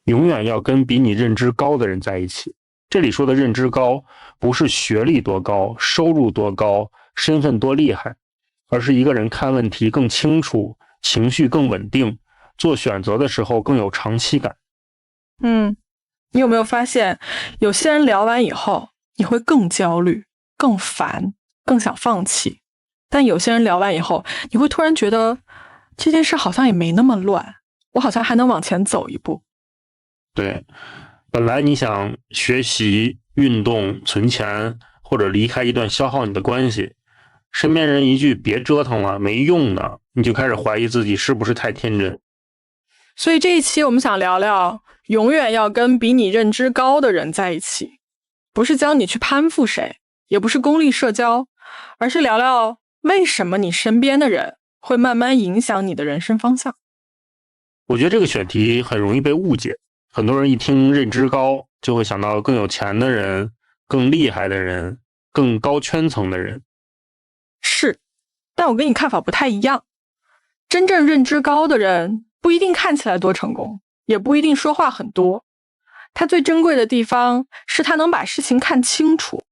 永远要跟比你认知高的人在一起。这里说的认知高，不是学历多高、收入多高、身份多厉害，而是一个人看问题更清楚，情绪更稳定，做选择的时候更有长期感。你有没有发现，有些人聊完以后，你会更焦虑、更烦、更想放弃，但有些人聊完以后，你会突然觉得这件事好像也没那么乱，我好像还能往前走一步。对，本来你想学习、运动、存钱，或者离开一段消耗你的关系，身边人一句别折腾了，没用的，你就开始怀疑自己是不是太天真。所以这一期我们想聊聊，永远要跟比你认知高的人在一起，不是教你去攀附谁，也不是功利社交，而是聊聊为什么你身边的人会慢慢影响你的人生方向。我觉得这个选题很容易被误解，很多人一听认知高，就会想到更有钱的人、更厉害的人、更高圈层的人。是，但我跟你看法不太一样。真正认知高的人不一定看起来多成功，也不一定说话很多，他最珍贵的地方是他能把事情看清楚。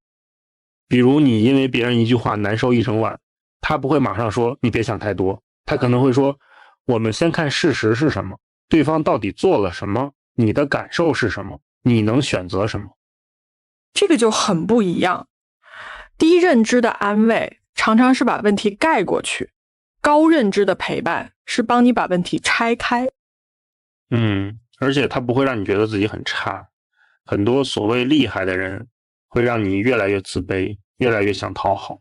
比如你因为别人一句话难受一整晚，他不会马上说你别想太多，他可能会说我们先看事实是什么，对方到底做了什么，你的感受是什么，你能选择什么。这个就很不一样。低认知的安慰常常是把问题盖过去，高认知的陪伴是帮你把问题拆开。而且他不会让你觉得自己很差。很多所谓厉害的人会让你越来越自卑，越来越想讨好。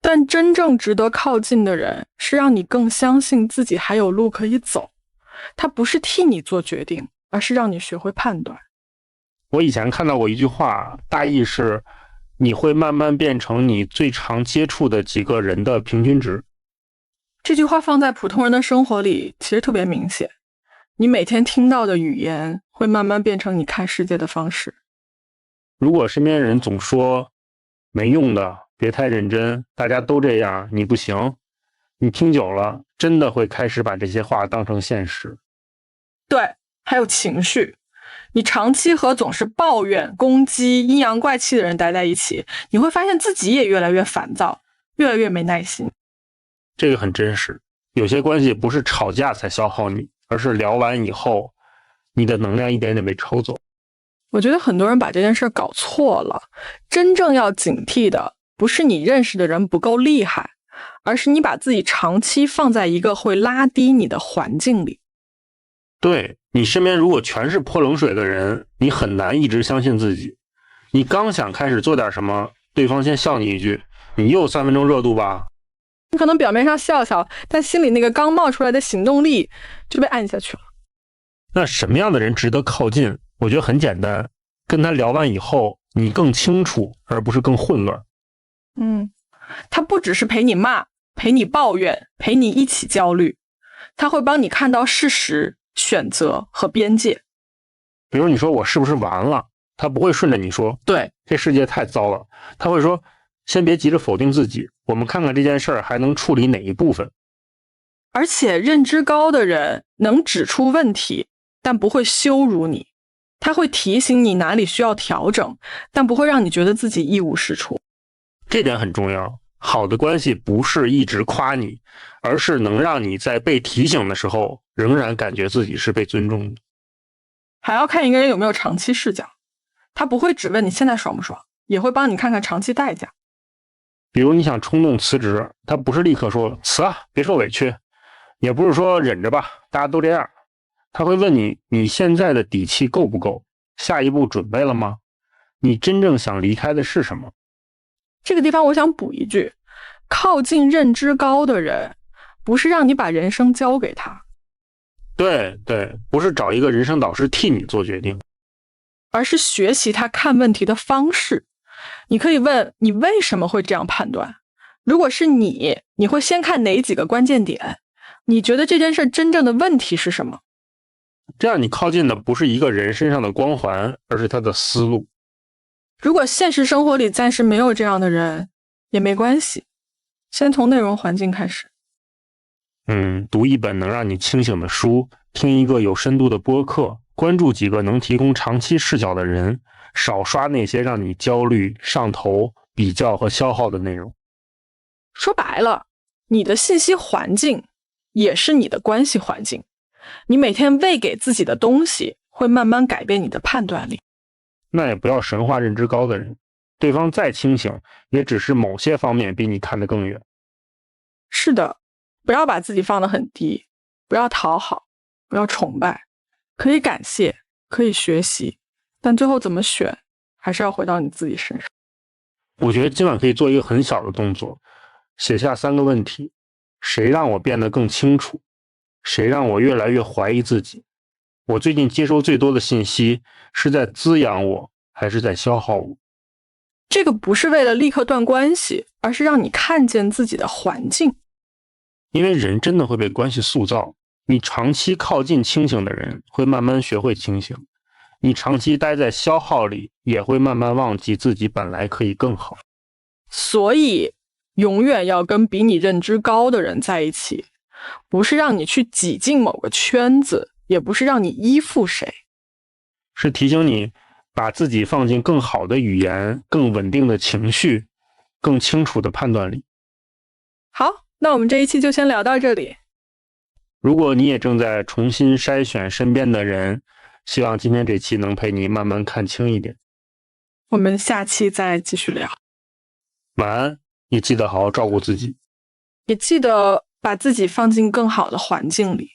但真正值得靠近的人是让你更相信自己还有路可以走，他不是替你做决定，而是让你学会判断。我以前看到过一句话，大意是你会慢慢变成你最常接触的几个人的平均值。这句话放在普通人的生活里其实特别明显，你每天听到的语言会慢慢变成你看世界的方式。如果身边人总说没用的，别太认真，大家都这样，你不行，你听久了真的会开始把这些话当成现实。对，还有情绪，你长期和总是抱怨、攻击、阴阳怪气的人待在一起，你会发现自己也越来越烦躁，越来越没耐心。这个很真实，有些关系不是吵架才消耗你，而是聊完以后你的能量一点点被抽走。我觉得很多人把这件事搞错了，真正要警惕的不是你认识的人不够厉害，而是你把自己长期放在一个会拉低你的环境里。对，你身边如果全是泼冷水的人，你很难一直相信自己。你刚想开始做点什么，对方先笑你一句，你又3分钟热度吧。你可能表面上笑笑，但心里那个刚冒出来的行动力就被按下去了。那什么样的人值得靠近？我觉得很简单，跟他聊完以后，你更清楚，而不是更混乱。他不只是陪你骂，陪你抱怨，陪你一起焦虑，他会帮你看到事实、选择和边界。比如你说我是不是完了，他不会顺着你说对，这世界太糟了，他会说先别急着否定自己，我们看看这件事儿还能处理哪一部分。而且认知高的人能指出问题，但不会羞辱你，他会提醒你哪里需要调整，但不会让你觉得自己一无是处。这点很重要，好的关系不是一直夸你，而是能让你在被提醒的时候仍然感觉自己是被尊重的。还要看一个人有没有长期视角，他不会只问你现在爽不爽，也会帮你看看长期代价。比如你想冲动辞职，他不是立刻说辞啊，别受委屈，也不是说忍着吧，大家都这样，他会问你，你现在的底气够不够？下一步准备了吗？你真正想离开的是什么？这个地方我想补一句，靠近认知高的人，不是让你把人生交给他。对，不是找一个人生导师替你做决定，而是学习他看问题的方式。你可以问你为什么会这样判断，如果是你会先看哪几个关键点？你觉得这件事真正的问题是什么？这样你靠近的不是一个人身上的光环，而是他的思路。如果现实生活里暂时没有这样的人，也没关系，先从内容环境开始。读一本能让你清醒的书，听一个有深度的播客，关注几个能提供长期视角的人，少刷那些让你焦虑、上头、比较和消耗的内容。说白了，你的信息环境也是你的关系环境。你每天喂给自己的东西，会慢慢改变你的判断力。那也不要神话认知高的人，对方再清醒，也只是某些方面比你看得更远。是的，不要把自己放得很低，不要讨好，不要崇拜，可以感谢，可以学习，但最后怎么选，还是要回到你自己身上。我觉得今晚可以做一个很小的动作，写下3个问题：谁让我变得更清楚？谁让我越来越怀疑自己？我最近接收最多的信息是在滋养我，还是在消耗我？这个不是为了立刻断关系，而是让你看见自己的环境。因为人真的会被关系塑造，你长期靠近清醒的人会慢慢学会清醒，你长期待在消耗里也会慢慢忘记自己本来可以更好。所以永远要跟比你认知高的人在一起，不是让你去挤进某个圈子，也不是让你依附谁，是提醒你把自己放进更好的语言、更稳定的情绪、更清楚的判断里。好，那我们这一期就先聊到这里。如果你也正在重新筛选身边的人，希望今天这期能陪你慢慢看清一点。我们下期再继续聊。晚安，也记得好好照顾自己，也记得把自己放进更好的环境里。